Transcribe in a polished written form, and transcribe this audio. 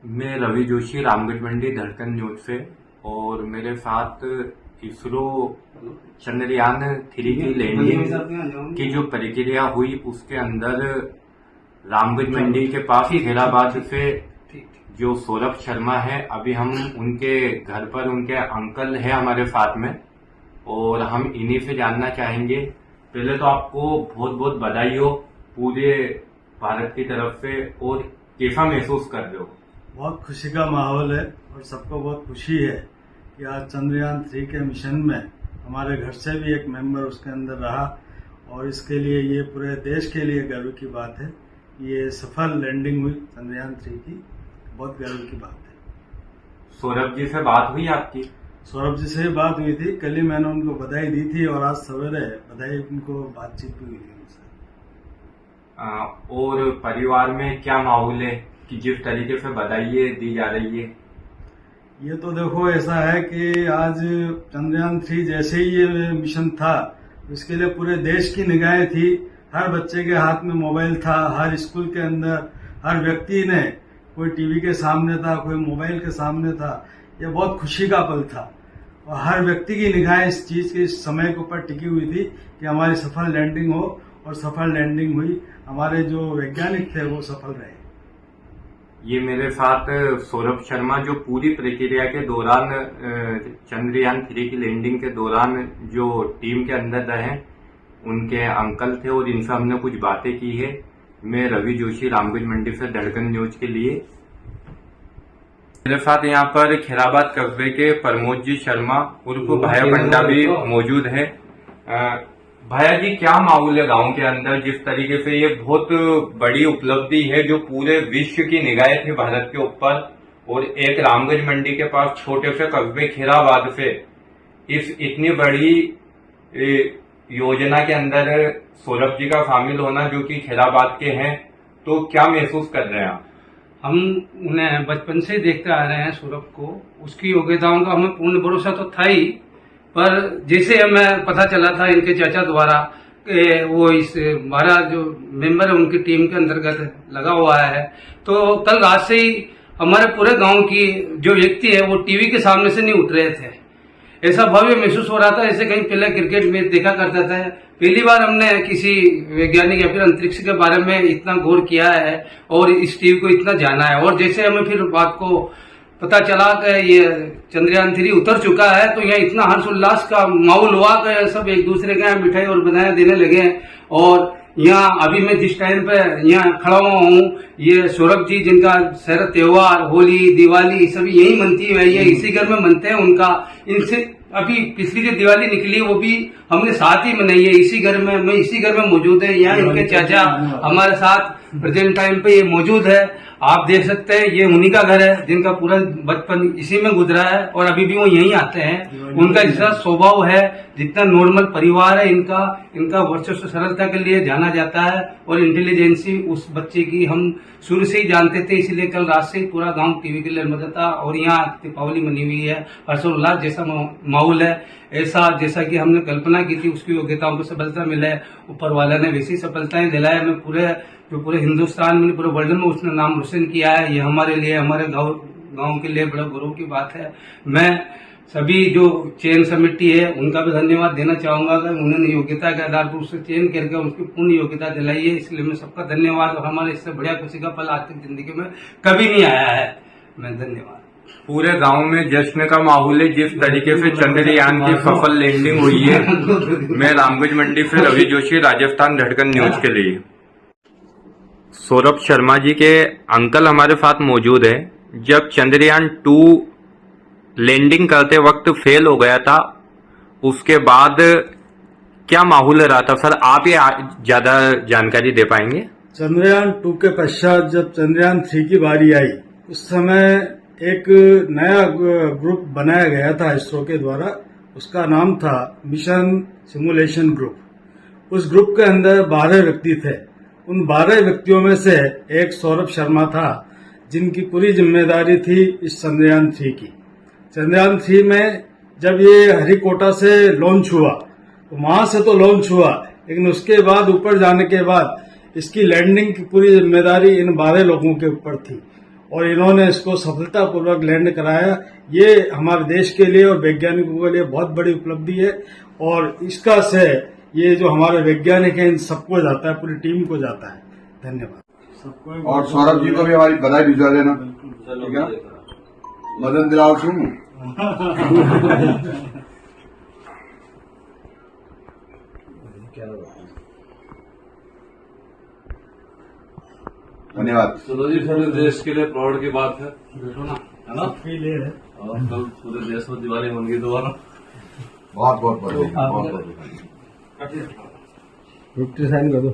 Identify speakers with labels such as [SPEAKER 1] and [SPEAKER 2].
[SPEAKER 1] मैं रवि जोशी, रामगढ़ मंडी, धड़कन न्यूज से। और मेरे साथ इसरो चंद्रयान 3 की लैंडिंग की जो प्रक्रिया हुई उसके अंदर रामगढ़ मंडी के पास खेराबाद से जो सौरभ शर्मा है, अभी हम उनके घर पर, उनके अंकल है हमारे साथ में, और हम इन्हीं से जानना चाहेंगे। पहले तो आपको बहुत बहुत बधाई हो पूरे भारत की तरफ से, और कैसा महसूस कर रहे हो?
[SPEAKER 2] बहुत खुशी का माहौल है और सबको बहुत खुशी है कि आज चंद्रयान 3 के मिशन में हमारे घर से भी एक मेंबर उसके अंदर रहा, और इसके लिए ये पूरे देश के लिए गर्व की बात है। ये सफल लैंडिंग हुई चंद्रयान 3 की, बहुत गर्व की बात है।
[SPEAKER 1] सौरभ जी से बात हुई आपकी?
[SPEAKER 2] सौरभ जी से बात हुई थी, कल ही मैंने उनको बधाई दी थी और आज सवेरे बधाई उनको बातचीत भी हुई थी उनसे।
[SPEAKER 1] और परिवार में क्या माहौल है कि जिस तरीके से बधाई दी जा रही है?
[SPEAKER 2] ये तो देखो ऐसा है कि आज चंद्रयान 3 जैसे ही ये मिशन था, इसके लिए पूरे देश की निगाहें थी। हर बच्चे के हाथ में मोबाइल था, हर स्कूल के अंदर हर व्यक्ति ने, कोई टीवी के सामने था, कोई मोबाइल के सामने था। ये बहुत खुशी का पल था और हर व्यक्ति की निगाहें इस चीज के, इस समय के ऊपर टिकी हुई थी कि हमारी सफल लैंडिंग हो, और सफल लैंडिंग हुई। हमारे जो वैज्ञानिक थे वो सफल रहे।
[SPEAKER 1] ये मेरे साथ सौरभ शर्मा, जो पूरी प्रक्रिया के दौरान, चंद्रयान 3 की लैंडिंग के दौरान जो टीम के अंदर रहे, उनके अंकल थे, और इनसे हमने कुछ बातें की है। मैं रवि जोशी, रामगढ़ मंडी से, धड़कन न्यूज के लिए। मेरे साथ यहाँ पर खेराबाद कस्बे के प्रमोद जी शर्मा उर्फ भाया पंडा भी मौजूद है। भाया जी, क्या माहौल है गांव के अंदर? जिस तरीके से ये बहुत बड़ी उपलब्धि है, जो पूरे विश्व की निगाहें थी भारत के ऊपर, और एक रामगढ़ मंडी के पास छोटे से कस्बे खेराबाद से इस इतनी बड़ी योजना के अंदर सौरभ जी का शामिल होना, जो कि खेराबाद के हैं, तो क्या महसूस कर रहे हैं आप?
[SPEAKER 3] हम उन्हें बचपन से देखते आ रहे हैं सौरभ को, उसकी योग्यताओं का हमें पूर्ण भरोसा तो था ही, पर जैसे हमें पता चला था इनके चाचा द्वारा वो इस हमारा जो मेंबर है उनकी टीम के अंतर्गत लगा हुआ है, तो कल रात से ही हमारे पूरे गांव की जो व्यक्ति है वो टीवी के सामने से नहीं उठ रहे थे। ऐसा भव्य महसूस हो रहा था जैसे कहीं पहले क्रिकेट मैच देखा करता था। पहली बार हमने किसी वैज्ञानिक या फिर अंतरिक्ष के बारे में इतना गौर किया है और इस टीवी को इतना जाना है। और जैसे हमें फिर बात को पता चला कि ये चंद्रयान 3 उतर चुका है, तो यहाँ इतना हर्षोल्लास का माहौल हुआ कि सब एक दूसरे के यहाँ मिठाई और बधाई देने लगे। और यहाँ अभी मैं जिस टाइम पे यहाँ खड़ा हुआ हूँ, ये सौरभ जी जिनका शरद त्योहार, होली, दिवाली सभी यही मनती है, ये इसी घर में मनते हैं उनका। इनसे अभी पिछली जो दिवाली निकली वो भी हमने साथ ही मनाई है इसी घर में। मैं इसी घर में मौजूद है, यहाँ इनके चाचा हमारे साथ प्रेजेंट टाइम पे ये मौजूद है। आप देख सकते हैं ये उन्हीं का घर है जिनका पूरा बचपन इसी में गुजरा है और अभी भी वो यहीं आते हैं। उनका जितना स्वभाव है, जितना नॉर्मल परिवार है इनका वर्चस्व सरलता के लिए जाना जाता है और इंटेलिजेंसी उस बच्चे की हम शुरू से ही जानते थे, इसलिए कल रात से ही पूरा गांव टीवी के लिए मजा था। और यहाँ दीपावली मनी हुई है, हर्षोल्लास जैसा माहौल है, ऐसा जैसा कि हमने कल्पना की थी उसकी योग्यताओं को सफलता मिले, ऊपर वाला ने वैसी सफलताएं दिलाए। मैं पूरे हिंदुस्तान में, पूरे वर्ल्ड में उसने नाम रोशन किया है। ये हमारे लिए, हमारे गांव के लिए बड़ा गौरव की बात है। मैं सभी जो चयन समिति है उनका भी धन्यवाद देना चाहूंगा कि उन्होंने योग्यता के आधार पर उससे चयन करके उसकी पूर्ण योग्यता दिलाई है, इसलिए मैं सबका धन्यवाद। और हमारे इससे बढ़िया खुशी का पल आज तक जिंदगी में कभी नहीं आया है। मैं धन्यवाद।
[SPEAKER 1] पूरे गांव में जश्न का माहौल है जिस तरीके से चंद्रयान की सफल लैंडिंग हुई है। मैं रामगढ़ मंडी से रवि जोशी, राजस्थान, धड़कन न्यूज के लिए। सौरभ शर्मा जी के अंकल हमारे साथ मौजूद है। जब चंद्रयान 2 लैंडिंग करते वक्त फेल हो गया था, उसके बाद क्या माहौल रहा था सर? आप ये ज्यादा जानकारी दे पाएंगे?
[SPEAKER 2] चंद्रयान 2 के पश्चात जब चंद्रयान 3 की बारी आई, उस समय एक नया ग्रुप बनाया गया था इसरो के द्वारा। उसका नाम था मिशन सिमुलेशन ग्रुप। उस ग्रुप के अंदर 12 व्यक्ति थे। उन 12 व्यक्तियों में से एक सौरभ शर्मा था, जिनकी पूरी जिम्मेदारी थी इस चंद्रयान 3 की। चंद्रयान 3 में जब ये हरिकोटा से लॉन्च हुआ तो वहां से तो लॉन्च हुआ, लेकिन उसके बाद ऊपर जाने के बाद इसकी लैंडिंग की पूरी जिम्मेदारी इन 12 लोगों के ऊपर थी और इन्होंने इसको सफलतापूर्वक लैंड कराया। ये हमारे देश के लिए और वैज्ञानिकों के लिए बहुत बड़ी उपलब्धि है और इसका श्रेय ये जो हमारे वैज्ञानिक हैं इन सबको जाता है, पूरी टीम को जाता है। धन्यवाद।
[SPEAKER 4] और सौरभ जी को भी हमारी बधाई भिजवा देना, ठीक है। मदन दिलाओ तुम धन्यवाद।
[SPEAKER 5] चलो जी, पूरे देश के लिए प्राउड की बात है
[SPEAKER 3] ना
[SPEAKER 5] ना। और कल पूरे देश में दिवाली बन गई दोबारा।
[SPEAKER 4] बहुत बहुत बधाई, बहुत बहुत बधाई।
[SPEAKER 2] विक्ट्री साइन कर दो।